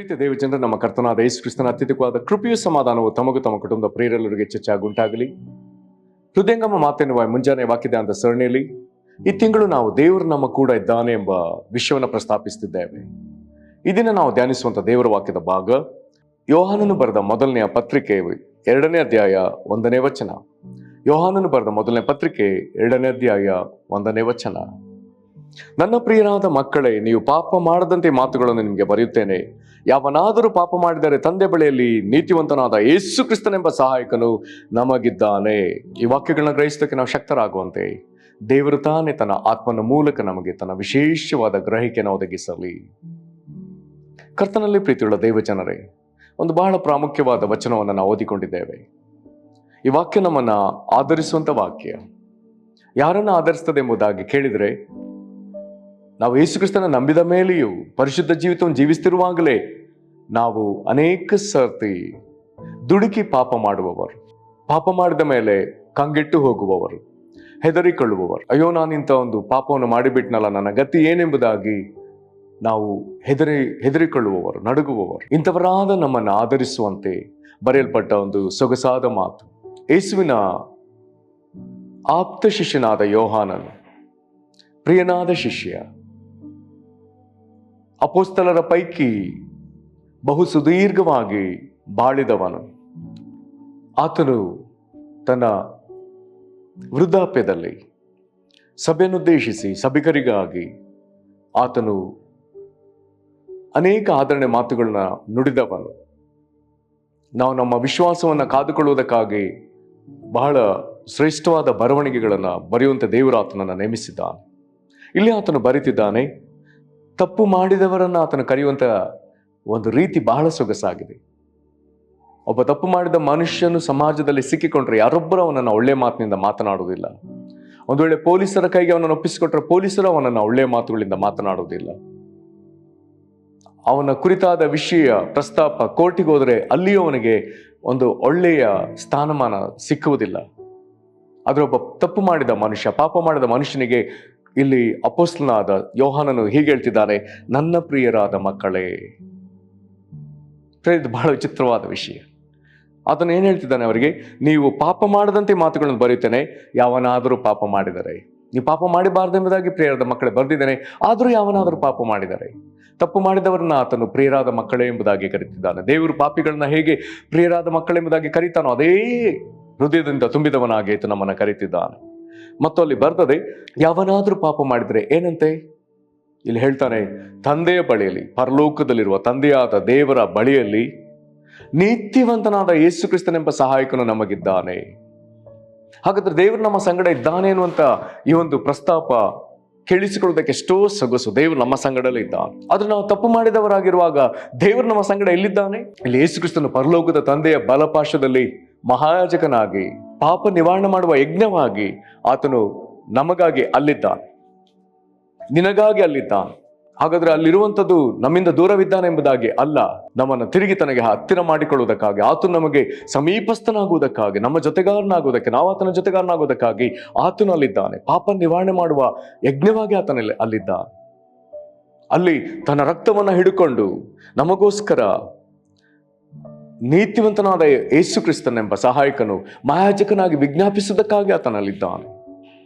ಪ್ರೀತಿ ದೇವಜನರ ನಮ್ಮ ಕರ್ತನಾದ ಯೇಸು ಕ್ರಿಸ್ತನ ಅತ್ಯಧಿಕವಾದ ಕೃಪೆಯು ಸಮಾಧಾನವು ತಮಗೂ ತಮ್ಮ ಕುಟುಂಬದ ಪ್ರಿಯರೆಲ್ಲರಿಗೆ ಹೆಚ್ಚಾಗುಂಟಾಗಲಿ. ಹೃದಯಂಗಮ ಮಾತೆನ್ನುವ ಮುಂಜಾನೆ ವಾಕ್ಯದ ಅಂತ ಸರಣಿಯಲ್ಲಿ ಈ ತಿಂಗಳು ನಾವು ದೇವರು ನಮ್ಮ ಕೂಡ ಇದ್ದಾನೆ ಎಂಬ ವಿಷಯವನ್ನು ಪ್ರಸ್ತಾಪಿಸುತ್ತಿದ್ದೇವೆ. ಇದನ್ನು ನಾವು ಧ್ಯಾನಿಸುವಂತ ದೇವರ ವಾಕ್ಯದ ಭಾಗ ಯೋಹಾನನು ಬರೆದ ಮೊದಲನೆಯ ಪತ್ರಿಕೆ 2ನೇ ಅಧ್ಯಾಯ 1ನೇ ವಚನ. ಯೋಹಾನನು ಬರೆದ ಮೊದಲನೇ ಪತ್ರಿಕೆ 2ನೇ ಅಧ್ಯಾಯ 1ನೇ ವಚನ. ನನ್ನ ಪ್ರಿಯರಾದ ಮಕ್ಕಳೇ, ನೀವು ಪಾಪ ಮಾಡದಂತೆ ಮಾತುಗಳನ್ನು ನಿಮಗೆ ಬರೆಯುತ್ತೇನೆ. ಯಾವನಾದರೂ ಪಾಪ ಮಾಡಿದರೆ ತಂದೆ ಬಳಿಯಲ್ಲಿ ನೀತಿವಂತನಾದ ಯೇಸು ಕ್ರಿಸ್ತನೆಂಬ ಸಹಾಯಕನು ನಮಗಿದ್ದಾನೆ. ಈ ವಾಕ್ಯಗಳನ್ನ ಗ್ರಹಿಸೋದಕ್ಕೆ ನಾವು ಶಕ್ತರಾಗುವಂತೆ ದೇವರು ತಾನೇ ತನ್ನ ಆತ್ಮನ ಮೂಲಕ ನಮಗೆ ತನ್ನ ವಿಶೇಷವಾದ ಗ್ರಹಿಕೆಯನ್ನು ಒದಗಿಸಲಿ. ಕರ್ತನಲ್ಲಿ ಪ್ರೀತಿಯುಳ್ಳ ದೇವಜನರೇ, ಒಂದು ಬಹಳ ಪ್ರಾಮುಖ್ಯವಾದ ವಚನವನ್ನು ನಾವು ಓದಿಕೊಂಡಿದ್ದೇವೆ. ಈ ವಾಕ್ಯ ನಮ್ಮನ್ನ ಆಧರಿಸುವಂತ ವಾಕ್ಯ. ಯಾರನ್ನ ಆಧರಿಸ್ತದೆ ಎಂಬುದಾಗಿ ಕೇಳಿದರೆ, ನಾವು ಯೇಸು ಕ್ರಿಸ್ತನ ನಂಬಿದ ಮೇಲೆಯೂ ಪರಿಶುದ್ಧ ಜೀವಿತವನ್ನು ಜೀವಿಸ್ತಿರುವಾಗಲೇ ನಾವು ಅನೇಕ ಸರ್ತಿ ದುಡುಕಿ ಪಾಪ ಮಾಡುವವರು, ಪಾಪ ಮಾಡಿದ ಮೇಲೆ ಕಂಗೆಟ್ಟು ಹೋಗುವವರು, ಹೆದರಿಕೊಳ್ಳುವವರು. ಅಯ್ಯೋ, ನಾನಿಂತ ಒಂದು ಪಾಪವನ್ನು ಮಾಡಿಬಿಟ್ನಲ್ಲ, ನನ್ನ ಗತಿ ಏನೆಂಬುದಾಗಿ ನಾವು ಹೆದರಿಕೊಳ್ಳುವವರು, ನಡುಗುವವರು. ಇಂಥವರಾದ ನಮ್ಮನ್ನು ಆಧರಿಸುವಂತೆ ಬರೆಯಲ್ಪಟ್ಟ ಒಂದು ಸೊಗಸಾದ ಮಾತು. ಯೇಸುವಿನ ಆಪ್ತ ಶಿಷ್ಯನಾದ ಯೋಹಾನನು, ಪ್ರಿಯನಾದ ಶಿಷ್ಯ, ಅಪೊಸ್ತಲರ ಪೈಕಿ ಬಹು ಸುದೀರ್ಘವಾಗಿ ಬಾಳಿದವನು. ಆತನು ತನ್ನ ವೃದ್ಧಾಪ್ಯದಲ್ಲಿ ಸಭೆಯನ್ನುದ್ದೇಶಿಸಿ ಸಭಿಕರಿಗಾಗಿ ಆತನು ಅನೇಕ ಆದರಣೆ ಮಾತುಗಳನ್ನ ನುಡಿದವನು. ನಾವು ನಮ್ಮ ವಿಶ್ವಾಸವನ್ನು ಕಾದುಕೊಳ್ಳುವುದಕ್ಕಾಗಿ ಬಹಳ ಶ್ರೇಷ್ಠವಾದ ಬರವಣಿಗೆಗಳನ್ನು ಬರೆಯುವಂತೆ ದೇವರು ಆತನನ್ನು ನೇಮಿಸಿದ್ದಾನೆ. ಇಲ್ಲಿ ಆತನು ಬರೀತಿದ್ದಾನೆ, ತಪ್ಪು ಮಾಡಿದವರನ್ನು ಆತನು ಕರೆಯುವಂತ ಒಂದು ರೀತಿ ಬಹಳ ಸೊಗಸಾಗಿದೆ. ಒಬ್ಬ ತಪ್ಪು ಮಾಡಿದ ಮನುಷ್ಯನು ಸಮಾಜದಲ್ಲಿ ಸಿಕ್ಕಿಕೊಂಡ್ರೆ ಯಾರೊಬ್ಬರು ಅವನನ್ನು ಒಳ್ಳೆ ಮಾತಿನಿಂದ ಮಾತನಾಡುವುದಿಲ್ಲ. ಒಂದು ವೇಳೆ ಪೊಲೀಸರ ಕೈಗೆ ಅವನನ್ನು ಒಪ್ಪಿಸಿಕೊಟ್ರೆ ಪೊಲೀಸರು ಅವನನ್ನು ಒಳ್ಳೆಯ ಮಾತುಗಳಿಂದ ಮಾತನಾಡುವುದಿಲ್ಲ. ಅವನ ಕುರಿತಾದ ವಿಷಯ ಪ್ರಸ್ತಾಪ ಕೋರ್ಟಿಗೆ ಹೋದರೆ ಅಲ್ಲಿಯೂ ಅವನಿಗೆ ಒಂದು ಒಳ್ಳೆಯ ಸ್ಥಾನಮಾನ ಸಿಕ್ಕುವುದಿಲ್ಲ. ಆದ್ರೆ ಒಬ್ಬ ತಪ್ಪು ಮಾಡಿದ ಮನುಷ್ಯ, ಪಾಪ ಮಾಡಿದ ಮನುಷ್ಯನಿಗೆ ಇಲ್ಲಿ ಅಪೊಸ್ತಲನಾದ ಯೋಹಾನನು ಹೀಗೆ ಹೇಳ್ತಿದ್ದಾನೆ, ನನ್ನ ಪ್ರಿಯರಾದ ಮಕ್ಕಳೇ. ಇದು ಬಹಳ ವಿಚಿತ್ರವಾದ ವಿಷಯ. ಆತನು ಏನ್ ಹೇಳ್ತಿದ್ದಾನೆ ಅವರಿಗೆ, ನೀವು ಪಾಪ ಮಾಡದಂತೆ ಮಾತುಗಳನ್ನು ಬರೀತೇನೆ. ಯಾವನಾದರೂ ಪಾಪ ಮಾಡಿದರೆ, ನೀವು ಪಾಪ ಮಾಡಬಾರ್ದೆಂಬುದಾಗಿ ಪ್ರಿಯರಾದ ಮಕ್ಕಳೇ ಬರೆದಿದ್ದೇನೆ. ಆದರೂ ಯಾವನಾದರೂ ಪಾಪ ಮಾಡಿದರೆ, ತಪ್ಪು ಮಾಡಿದವರನ್ನ ಆತನು ಪ್ರಿಯರಾದ ಮಕ್ಕಳೇ ಎಂಬುದಾಗಿ ಕರೀತಿದ್ದಾನೆ. ದೇವರು ಪಾಪಿಗಳನ್ನ ಹೇಗೆ ಪ್ರಿಯರಾದ ಮಕ್ಕಳೆಂಬುದಾಗಿ ಕರೀತಾನೋ ಅದೇ ಹೃದಯದಿಂದ ತುಂಬಿದವನಾಗಿ ಆತ ನಮ್ಮನ್ನ ಕರೀತಿದ್ದಾನೆ. ಮತ್ತು ಅಲ್ಲಿ ಬರ್ತದೆ, ಯಾವನಾದ್ರೂ ಪಾಪ ಮಾಡಿದ್ರೆ ಏನಂತೆ ಇಲ್ಲಿ ಹೇಳ್ತಾನೆ, ತಂದೆಯ ಬಳಿಯಲ್ಲಿ, ಪರಲೋಕದಲ್ಲಿರುವ ತಂದೆಯಾದ ದೇವರ ಬಳಿಯಲ್ಲಿ ನೀತಿವಂತನಾದ ಯೇಸು ಕ್ರಿಸ್ತನೆಂಬ ಸಹಾಯಕನು ನಮಗಿದ್ದಾನೆ. ಹಾಗಾದ್ರೆ ದೇವರು ನಮ್ಮ ಸಂಗಡ ಇದ್ದಾನೆ ಅನ್ನುವಂತ ಈ ಒಂದು ಪ್ರಸ್ತಾಪ ಕೇಳಿಸಿಕೊಳ್ಳುವುದಕ್ಕೆ ಎಷ್ಟೋ ಸೊಗಸು. ದೇವರು ನಮ್ಮ ಸಂಗಡಲ್ಲೇ ಇದ್ದಾನೆ. ಆದ್ರೆ ನಾವು ತಪ್ಪು ಮಾಡಿದವರಾಗಿರುವಾಗ ದೇವರು ನಮ್ಮ ಸಂಗಡ ಎಲ್ಲಿದ್ದಾನೆ? ಇಲ್ಲಿ ಯೇಸು ಕ್ರಿಸ್ತನು ಪರಲೋಕದ ತಂದೆಯ ಬಲಪಾಶದಲ್ಲಿ ಮಹಾಯಾಜಕನಾಗಿ ಪಾಪ ನಿವಾರಣೆ ಮಾಡುವ ಯಜ್ಞವಾಗಿ ಆತನು ನಮಗಾಗಿ ಅಲ್ಲಿದ್ದಾನೆ, ನಿನಗಾಗಿ ಅಲ್ಲಿದ್ದಾನೆ. ಹಾಗಾದ್ರೆ ಅಲ್ಲಿರುವಂಥದ್ದು ನಮ್ಮಿಂದ ದೂರವಿದ್ದಾನೆ ಎಂಬುದಾಗಿ ಅಲ್ಲ, ನಮ್ಮನ್ನು ತಿರುಗಿ ತನಗೆ ಹತ್ತಿರ ಮಾಡಿಕೊಳ್ಳುವುದಕ್ಕಾಗಿ, ಆತನು ನಮಗೆ ಸಮೀಪಸ್ಥನಾಗುವುದಕ್ಕಾಗಿ, ನಮ್ಮ ಜೊತೆಗಾರನಾಗುವುದಕ್ಕೆ, ನಾವು ಆತನ ಜೊತೆಗಾರನಾಗುವುದಕ್ಕಾಗಿ ಆತನು ಅಲ್ಲಿದ್ದಾನೆ. ಪಾಪ ನಿವಾರಣೆ ಮಾಡುವ ಯಜ್ಞವಾಗಿ ಆತನಲ್ಲಿ ಅಲ್ಲಿದ್ದಾನೆ. ಅಲ್ಲಿ ತನ್ನ ರಕ್ತವನ್ನ ಹಿಡುಕೊಂಡು ನಮಗೋಸ್ಕರ ನೀತಿವಂತನಾದ ಯೇಸು ಕ್ರಿಸ್ತನೆಂಬ ಸಹಾಯಕನು ಮಹಾಯಾಜಕನಾಗಿ ವಿಜ್ಞಾಪಿಸುವುದಕ್ಕಾಗಿ ಆತನಲ್ಲಿದ್ದಾನೆ.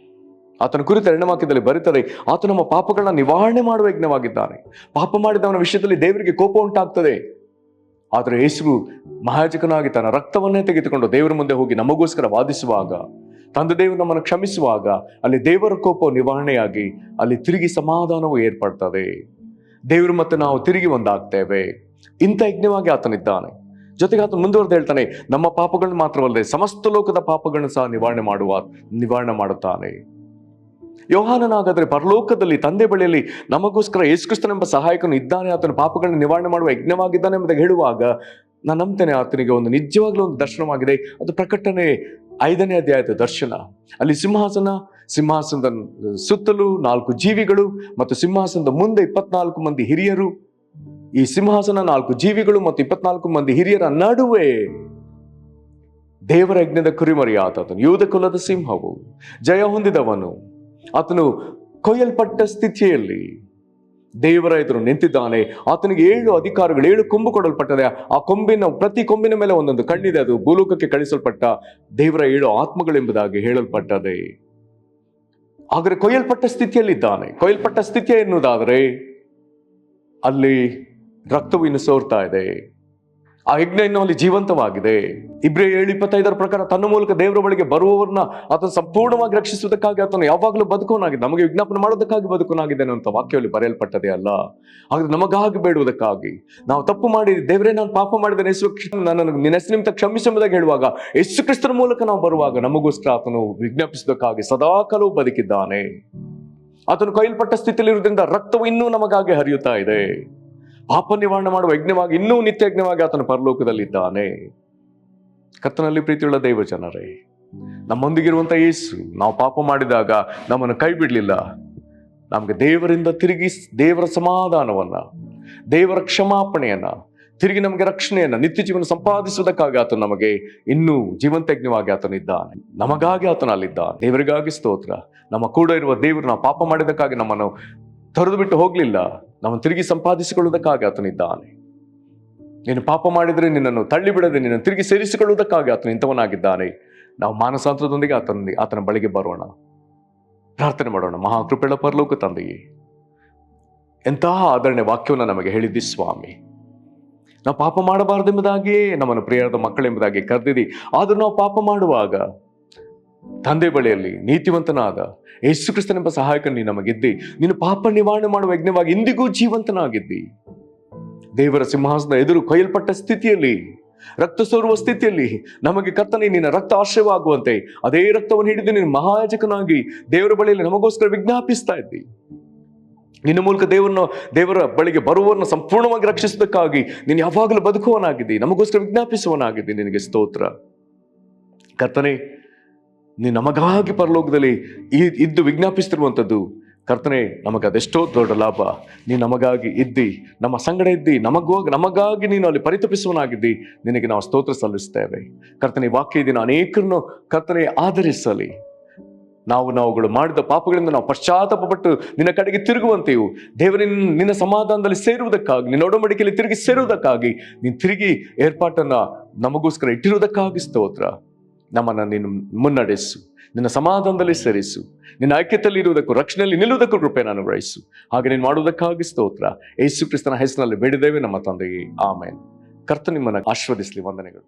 ಆತನ ಕುರಿತು 2ನೇ ವಾಕ್ಯದಲ್ಲಿ ಬರೀತಾರೆ, ಆತ ನಮ್ಮ ಪಾಪಗಳನ್ನ ನಿವಾರಣೆ ಮಾಡುವ ಯಜ್ಞವಾಗಿದ್ದಾನೆ. ಪಾಪ ಮಾಡಿದವನ ವಿಷಯದಲ್ಲಿ ದೇವರಿಗೆ ಕೋಪ ಉಂಟಾಗ್ತದೆ. ಆದರೆ ಯೇಸು ಮಹಾಯಾಜಕನಾಗಿ ತನ್ನ ರಕ್ತವನ್ನೇ ತೆಗೆದುಕೊಂಡು ದೇವರ ಮುಂದೆ ಹೋಗಿ ನಮಗೋಸ್ಕರ ವಾದಿಸುವಾಗ, ತಂದೆ ದೇವರು ನಮ್ಮನ್ನು ಕ್ಷಮಿಸುವಾಗ ಅಲ್ಲಿ ದೇವರ ಕೋಪ ನಿವಾರಣೆಯಾಗಿ ಅಲ್ಲಿ ತಿರುಗಿ ಸಮಾಧಾನವು ಏರ್ಪಡ್ತದೆ. ದೇವರು ಮತ್ತೆ ನಾವು ತಿರುಗಿ ಒಂದಾಗ್ತೇವೆ. ಇಂಥ ಯಜ್ಞವಾಗಿ ಆತನಿದ್ದಾನೆ. ಜೊತೆಗೆ ಆತನು ಮುಂದುವರೆದು ಹೇಳ್ತಾನೆ, ನಮ್ಮ ಪಾಪಗಳನ್ನ ಮಾತ್ರವಲ್ಲದೆ ಸಮಸ್ತ ಲೋಕದ ಪಾಪಗಳನ್ನು ಸಹ ನಿವಾರಣೆ ಮಾಡುತ್ತಾನೆ. ಯೋಹಾನನಾಗಾದ್ರೆ ಪರಲೋಕದಲ್ಲಿ ತಂದೆ ಬಳಿಯಲ್ಲಿ ನಮಗೋಸ್ಕರ ಯೇಸು ಕ್ರಿಸ್ತನೆಂಬ ಸಹಾಯಕನು ಇದ್ದಾನೆ, ಆತನ ಪಾಪಗಳನ್ನ ನಿವಾರಣೆ ಮಾಡುವ ಯಜ್ಞವಾಗಿದ್ದಾನೆ ಎಂಬುದಾಗಿ ಹೇಳುವಾಗ ನಾನು ನಂಬ್ತೇನೆ ಆತನಿಗೆ ಒಂದು ನಿಜವಾಗ್ಲೂ ಒಂದು ದರ್ಶನವಾಗಿದೆ. ಅದು ಪ್ರಕಟಣೆ 5ನೇ ಅಧ್ಯಾಯದ ದರ್ಶನ. ಅಲ್ಲಿ ಸಿಂಹಾಸನದ ಸುತ್ತಲೂ 4 ಜೀವಿಗಳು ಮತ್ತು ಸಿಂಹಾಸನದ ಮುಂದೆ 24 ಮಂದಿ ಹಿರಿಯರು. ಈ ಸಿಂಹಾಸನ 4 ಜೀವಿಗಳು ಮತ್ತು 24 ಮಂದಿ ಹಿರಿಯರ ನಡುವೆ ದೇವರ ಯಜ್ಞದ ಕುರಿಮರಿಯಾದನು, ಯೂದ ಕುಲದ ಸಿಂಹವು, ಜಯ ಹೊಂದಿದವನು. ಆತನು ಕೊಯ್ಯಲ್ಪಟ್ಟ ಸ್ಥಿತಿಯಲ್ಲಿ ದೇವರ ಎದುರು ನಿಂತಿದ್ದಾನೆ. ಆತನಿಗೆ 7 ಅಧಿಕಾರಗಳು, 7 ಕೊಂಬು ಕೊಡಲ್ಪಟ್ಟದೆ. ಆ ಕೊಂಬಿನ ಪ್ರತಿ ಕೊಂಬಿನ ಮೇಲೆ ಒಂದೊಂದು ಕಣ್ಣಿದೆ. ಅದು ಭೂಲೋಕಕ್ಕೆ ಕಳಿಸಲ್ಪಟ್ಟ ದೇವರ 7 ಆತ್ಮಗಳೆಂಬುದಾಗಿ ಹೇಳಲ್ಪಟ್ಟದೆ. ಆದರೆ ಕೊಯ್ಯಲ್ಪಟ್ಟ ಸ್ಥಿತಿಯಲ್ಲಿದ್ದಾನೆ. ಕೊಯ್ಯಲ್ಪಟ್ಟ ಸ್ಥಿತಿ ಎನ್ನುವುದಾದರೆ ಅಲ್ಲಿ ರಕ್ತವು ಇನ್ನು ಸೋರ್ತಾ ಇದೆ. ಆ ಯಜ್ಞ ಇನ್ನು ಅಲ್ಲಿ ಜೀವಂತವಾಗಿದೆ. ಇಬ್ರಿಯ 7:25 ಪ್ರಕಾರ ತನ್ನ ಮೂಲಕ ದೇವರ ಬಳಿಗೆ ಬರುವವರನ್ನ ಆತನು ಸಂಪೂರ್ಣವಾಗಿ ರಕ್ಷಿಸುವುದಕ್ಕಾಗಿ ಆತನು ಯಾವಾಗಲೂ ಬದುಕೋನಾಗಿದೆ, ನಮಗೆ ವಿಜ್ಞಾಪನೆ ಮಾಡೋದಕ್ಕಾಗಿ ಬದುಕೋನಾಗಿದ್ದೇನೆ ಅಂತ ವಾಕ್ಯದಲ್ಲಿ ಬರೆಯಲ್ಪಟ್ಟದೆ ಅಲ್ಲ. ಹಾಗಾದ್ರೆ ನಮಗಾಗಿ ಬೇಡುವುದಕ್ಕಾಗಿ, ನಾವು ತಪ್ಪು ಮಾಡಿ ದೇವರೇ ನಾನು ಪಾಪ ಮಾಡಿದ್ದೇನೆ, ನನ್ನನ್ನು ನಿನ್ನ ಹೆಸರು ನಿಮಿತ್ತ ಕ್ಷಮಿಸೆಂಬುದಾಗಿ ಹೇಳುವಾಗ, ಯೇಸು ಕ್ರಿಸ್ತನ ಮೂಲಕ ನಾವು ಬರುವಾಗ ನಮಗೋಸ್ಕರ ಆತನು ವಿಜ್ಞಾಪಿಸುವುದಕ್ಕಾಗಿ ಸದಾಕಾಲವೂ ಬದುಕಿದ್ದಾನೆ. ಆತನು ಕೊಯ್ಯಲ್ಪಟ್ಟ ಸ್ಥಿತಿಯಲ್ಲಿ ಇರುವುದರಿಂದ ರಕ್ತವು ಇನ್ನೂ ನಮಗಾಗಿ ಹರಿಯುತ್ತಾ ಇದೆ. ಪಾಪ ನಿವಾರಣೆ ಮಾಡುವ ಯಜ್ಞವಾಗಿ, ಇನ್ನೂ ನಿತ್ಯ ಯಜ್ಞವಾಗಿ ಆತನು ಪರಲೋಕದಲ್ಲಿದ್ದಾನೆ. ಕರ್ತನಲ್ಲಿ ಪ್ರೀತಿಯುಳ್ಳ ದೈವ ಜನರೇ, ನಮ್ಮೊಂದಿಗಿರುವಂತ ಯೇಸು ನಾವು ಪಾಪ ಮಾಡಿದಾಗ ನಮ್ಮನ್ನು ಕೈ ಬಿಡಲಿಲ್ಲ. ನಮಗೆ ದೇವರಿಂದ ತಿರುಗಿ ದೇವರ ಸಮಾಧಾನವನ್ನ, ದೇವರ ಕ್ಷಮಾಪಣೆಯನ್ನ, ತಿರುಗಿ ನಮಗೆ ರಕ್ಷಣೆಯನ್ನ, ನಿತ್ಯ ಜೀವನ ಸಂಪಾದಿಸುವುದಕ್ಕಾಗಿ ಆತನು ನಮಗೆ ಇನ್ನೂ ಜೀವಂತ ಯಜ್ಞವಾಗಿ ಆತನಿದ್ದಾನೆ. ನಮಗಾಗಿ ಆತನು ಅಲ್ಲಿದ್ದಾನೆ. ದೇವರಿಗಾಗಿ ಸ್ತೋತ್ರ. ನಮ್ಮ ಕೂಡ ಇರುವ ದೇವರು ನಾವು ಪಾಪ ಮಾಡಿದಕ್ಕಾಗಿ ನಮ್ಮನ್ನು ತೊರೆದು ಬಿಟ್ಟು ಹೋಗ್ಲಿಲ್ಲ, ನಮ್ಮನ್ನು ತಿರುಗಿ ಸಂಪಾದಿಸಿಕೊಳ್ಳುವುದಕ್ಕಾಗಿ ಆತನಿದ್ದಾನೆ. ನೀನು ಪಾಪ ಮಾಡಿದರೆ ನಿನ್ನನ್ನು ತಳ್ಳಿ ಬಿಡದೆ ನಿನ್ನನ್ನು ತಿರುಗಿ ಸೇರಿಸಿಕೊಳ್ಳುವುದಕ್ಕಾಗಿ ಆತನು ಇಂಥವನಾಗಿದ್ದಾನೆ. ನಾವು ಮಾನಸಾಂತರದೊಂದಿಗೆ ಆತನ ಬಳಿಗೆ ಬರೋಣ, ಪ್ರಾರ್ಥನೆ ಮಾಡೋಣ. ಮಹಾಕೃಪೆಯ ಪರಲೋಕ ತಂದೆಯೇ, ಎಂತಹ ಆದರಣೆ ವಾಕ್ಯವನ್ನು ನಮಗೆ ಹೇಳಿದ್ದಿ ಸ್ವಾಮಿ. ನಾವು ಪಾಪ ಮಾಡಬಾರದೆಂಬುದಾಗಿಯೇ ನಮ್ಮನ್ನು ಪ್ರಿಯರಾದ ಮಕ್ಕಳೆಂಬುದಾಗಿ ಕರೆದಿದ್ದಿ. ಆದರೂ ನಾವು ಪಾಪ ಮಾಡುವಾಗ ತಂದೆ ಬಳಿಯಲ್ಲಿ ನೀತಿವಂತನಾದ ಯೇಸು ಕ್ರಿಸ್ತನೆಂಬ ಸಹಾಯಕ ನೀನು ನಮಗಿದ್ದಿ. ನೀನು ಪಾಪ ನಿವಾರಣೆ ಮಾಡುವ ಯಜ್ಞವಾಗಿ ಇಂದಿಗೂ ಜೀವಂತನಾಗಿದ್ದಿ. ದೇವರ ಸಿಂಹಾಸನ ಎದುರು ಕೊಯ್ಯಲ್ಪಟ್ಟ ಸ್ಥಿತಿಯಲ್ಲಿ, ರಕ್ತ ಸೋರುವ ಸ್ಥಿತಿಯಲ್ಲಿ ನಮಗೆ ಕರ್ತನೆ ನಿನ್ನ ರಕ್ತ ಆಶ್ರಯವಾಗುವಂತೆ ಅದೇ ರಕ್ತವನ್ನು ಹಿಡಿದು ನೀನು ಮಹಾಯಾಜಕನಾಗಿ ದೇವರ ಬಳಿಯಲ್ಲಿ ನಮಗೋಸ್ಕರ ವಿಜ್ಞಾಪಿಸ್ತಾ ಇದ್ದಿ. ನಿನ್ನ ಮೂಲಕ ದೇವರ ಬಳಿಗೆ ಬರುವವರನ್ನು ಸಂಪೂರ್ಣವಾಗಿ ರಕ್ಷಿಸುವುದಕ್ಕಾಗಿ ನೀನು ಯಾವಾಗಲೂ ಬದುಕುವನಾಗಿದ್ದಿ, ನಮಗೋಸ್ಕರ ವಿಜ್ಞಾಪಿಸುವನಾಗಿದ್ದಿ. ನಿನಗೆ ಸ್ತೋತ್ರ ಕರ್ತನೆ. ನೀನು ನಮಗಾಗಿ ಪರಲೋಕದಲ್ಲಿ ಇದ್ದು ವಿಜ್ಞಾಪಿಸ್ತಿರುವಂಥದ್ದು ಕರ್ತನೆ, ನಮಗೆ ಅದೆಷ್ಟೋ ದೊಡ್ಡ ಲಾಭ. ನೀನು ನಮಗಾಗಿ ಇದ್ದಿ, ನಮ್ಮ ಸಂಗಡ ಇದ್ದಿ, ನಮಗಾಗಿ ನೀನು ಅಲ್ಲಿ ಪರಿತಪಿಸುವನಾಗಿದ್ದಿ. ನಿನಗೆ ನಾವು ಸ್ತೋತ್ರ ಸಲ್ಲಿಸ್ತೇವೆ ಕರ್ತನೆ. ವಾಕ್ಯ ದಿನ ಅನೇಕರನ್ನು ಕರ್ತನೆ ಆಧರಿಸಲಿ. ನಾವುಗಳು ಮಾಡಿದ ಪಾಪಗಳಿಂದ ನಾವು ಪಶ್ಚಾತ್ತಾಪಪಟ್ಟು ನಿನ್ನ ಕಡೆಗೆ ತಿರುಗುವಂತೆಯೂ, ದೇವರಿನ ನಿನ್ನ ಸಮಾಧಾನದಲ್ಲಿ ಸೇರುವುದಕ್ಕಾಗಿ, ನಿನ್ನ ಒಡಂಬಡಿಕೆಯಲ್ಲಿ ತಿರುಗಿ ಸೇರುವುದಕ್ಕಾಗಿ ನೀನು ತಿರುಗಿ ಏರ್ಪಾಟನ್ನ ನಮಗೋಸ್ಕರ ಇಟ್ಟಿರುವುದಕ್ಕಾಗಿ ಸ್ತೋತ್ರ. ನಮ್ಮನ್ನು ನೀನು ಮುನ್ನಡೆಸು, ನಿನ್ನ ಸಮಾಧಾನದಲ್ಲಿ ಸೇರಿಸು, ನಿನ್ನ ಐಕ್ಯತೆಯಲ್ಲಿ ಇರುವುದಕ್ಕೂ ರಕ್ಷಣೆಯಲ್ಲಿ ನಿಲ್ಲುವುದಕ್ಕೂ ಕೃಪೆಯನ್ನು ಅನುಗ್ರಹಿಸು. ಹಾಗೆ ನೀನು ಮಾಡುವುದಕ್ಕಾಗಿ ಸ್ತೋತ್ರ. ಯೇಸು ಕ್ರಿಸ್ತನ ಹೆಸರಿನಲ್ಲಿ ಬೇಡಿದ್ದೇವೆ ನಮ್ಮ ತಂದೆಯೇ, ಆಮೇನ್. ಕರ್ತನು ನಿಮ್ಮನ್ನು ಆಶೀರ್ವದಿಸಲಿ. ವಂದನೆಗಳು.